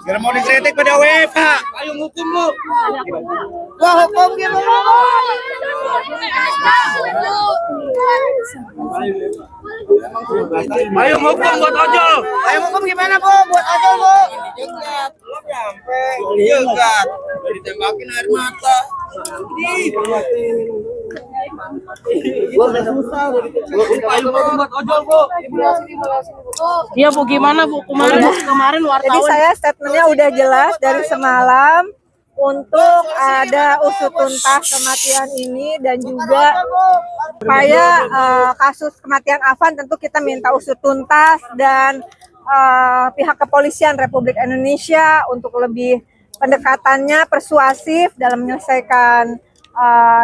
Biar mau dikritik pada WFH. Ayo hukum lu. Wah, hukum gimana? Ayo hukum buat ojol. Ayo hukum gimana, Bu? Buat ojol, Bu. Jegat, belum nyampe. Jegat. Udah ditembakin air mata. Ayo hukum buat ojol, Bu. Iya Bu, gimana Bu? Kemarin wartawan. Jadi saya statementnya udah jelas dari semalam untuk ada usut tuntas kematian ini dan juga supaya kasus kematian Afan tentu kita minta usut tuntas dan pihak kepolisian Republik Indonesia untuk lebih pendekatannya persuasif dalam menyelesaikan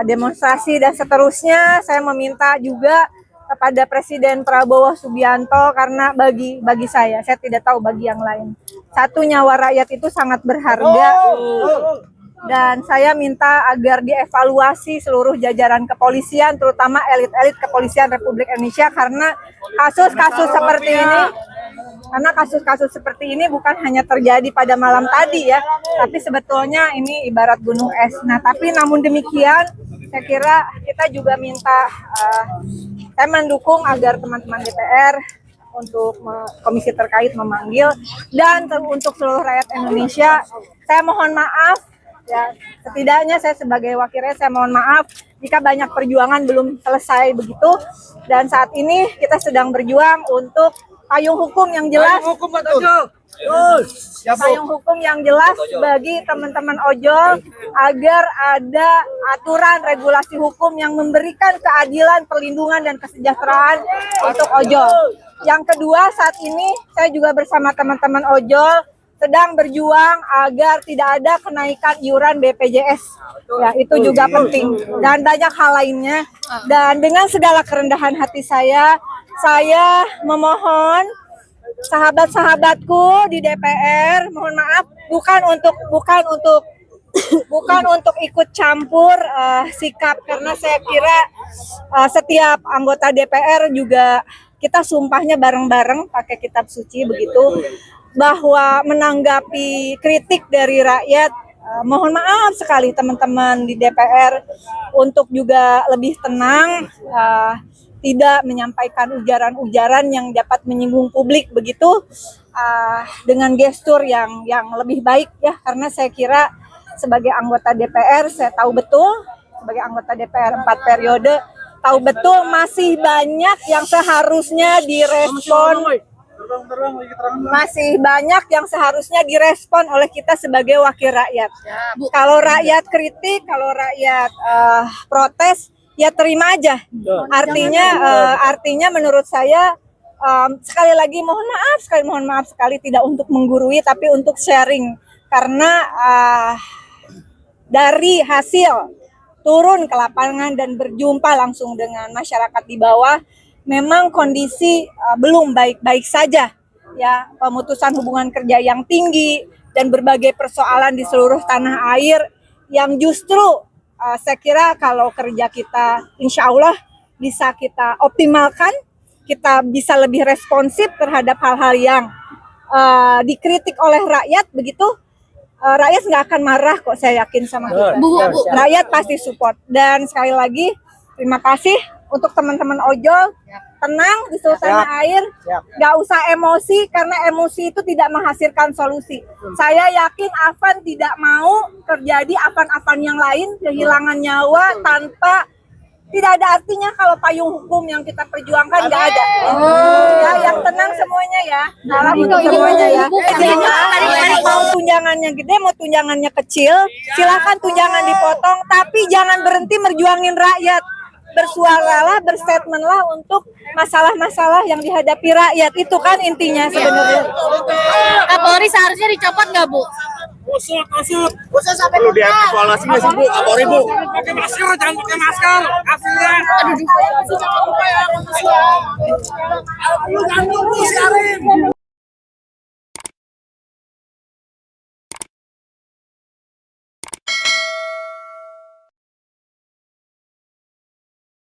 demonstrasi dan seterusnya. Saya meminta juga kepada Presiden Prabowo Subianto karena bagi saya tidak tahu bagi yang lain. Satu nyawa rakyat itu sangat berharga. Dan saya minta agar dievaluasi seluruh jajaran kepolisian, terutama elit-elit kepolisian Republik Indonesia karena kasus-kasus seperti ini bukan hanya terjadi pada malam tadi ya, tapi sebetulnya ini ibarat gunung es. Nah, tapi namun demikian saya kira kita juga minta saya mendukung agar teman-teman DPR untuk komisi terkait memanggil dan untuk seluruh rakyat Indonesia saya mohon maaf ya, setidaknya saya sebagai wakil rakyat saya mohon maaf jika banyak perjuangan belum selesai begitu, dan saat ini kita sedang berjuang untuk payung hukum yang jelas. Payung hukum yang jelas bagi teman-teman ojol agar ada aturan regulasi hukum yang memberikan keadilan, perlindungan dan kesejahteraan untuk ojol. Yang kedua, saat ini saya juga bersama teman-teman ojol sedang berjuang agar tidak ada kenaikan iuran BPJS. Ya, itu juga penting dan banyak hal lainnya. Dan dengan segala kerendahan hati saya memohon sahabat-sahabatku di DPR, mohon maaf bukan untuk ikut campur sikap, karena saya kira setiap anggota DPR juga kita sumpahnya bareng-bareng pakai kitab suci begitu, bahwa menanggapi kritik dari rakyat mohon maaf sekali teman-teman di DPR untuk juga lebih tenang, tidak menyampaikan ujaran-ujaran yang dapat menyinggung publik begitu, dengan gestur yang lebih baik ya, karena saya kira sebagai anggota DPR saya tahu betul, sebagai anggota DPR 4 periode tahu betul masih banyak yang seharusnya direspon, oleh kita sebagai wakil rakyat. Kalau rakyat kritik, kalau rakyat protes, ya terima aja. Artinya menurut saya sekali lagi mohon maaf sekali tidak untuk menggurui tapi untuk sharing, karena dari hasil turun ke lapangan dan berjumpa langsung dengan masyarakat di bawah, memang kondisi belum baik-baik saja ya, pemutusan hubungan kerja yang tinggi dan berbagai persoalan di seluruh tanah air yang justru saya kira kalau kerja kita insya Allah bisa kita optimalkan, kita bisa lebih responsif terhadap hal-hal yang dikritik oleh rakyat begitu, rakyat nggak akan marah kok, saya yakin sama kita. Rakyat pasti support. Dan sekali lagi terima kasih untuk teman-teman ojol, tenang di seluruh tanah air, nggak usah emosi karena emosi itu tidak menghasilkan solusi. Saya yakin Afan tidak mau terjadi Afan-Afan yang lain, kehilangan nyawa tanpa, tidak ada artinya kalau payung hukum yang kita perjuangkan nggak ada. Ya, yang tenang semuanya ya, salam untuk semuanya ya. Mau tunjangannya gede, mau tunjangannya kecil, silakan tunjangan dipotong, tapi jangan berhenti merjuangin rakyat. Bersuaralah, berstatementlah untuk masalah-masalah yang dihadapi rakyat. Itu kan intinya sebenarnya. Kapolri seharusnya dicopot nggak Bu? Usut sampai perlu dievaluasi nggak sih Bu? Kapolri Bu, pakai masker, jangan pakai masker. Hasilnya. Aduh.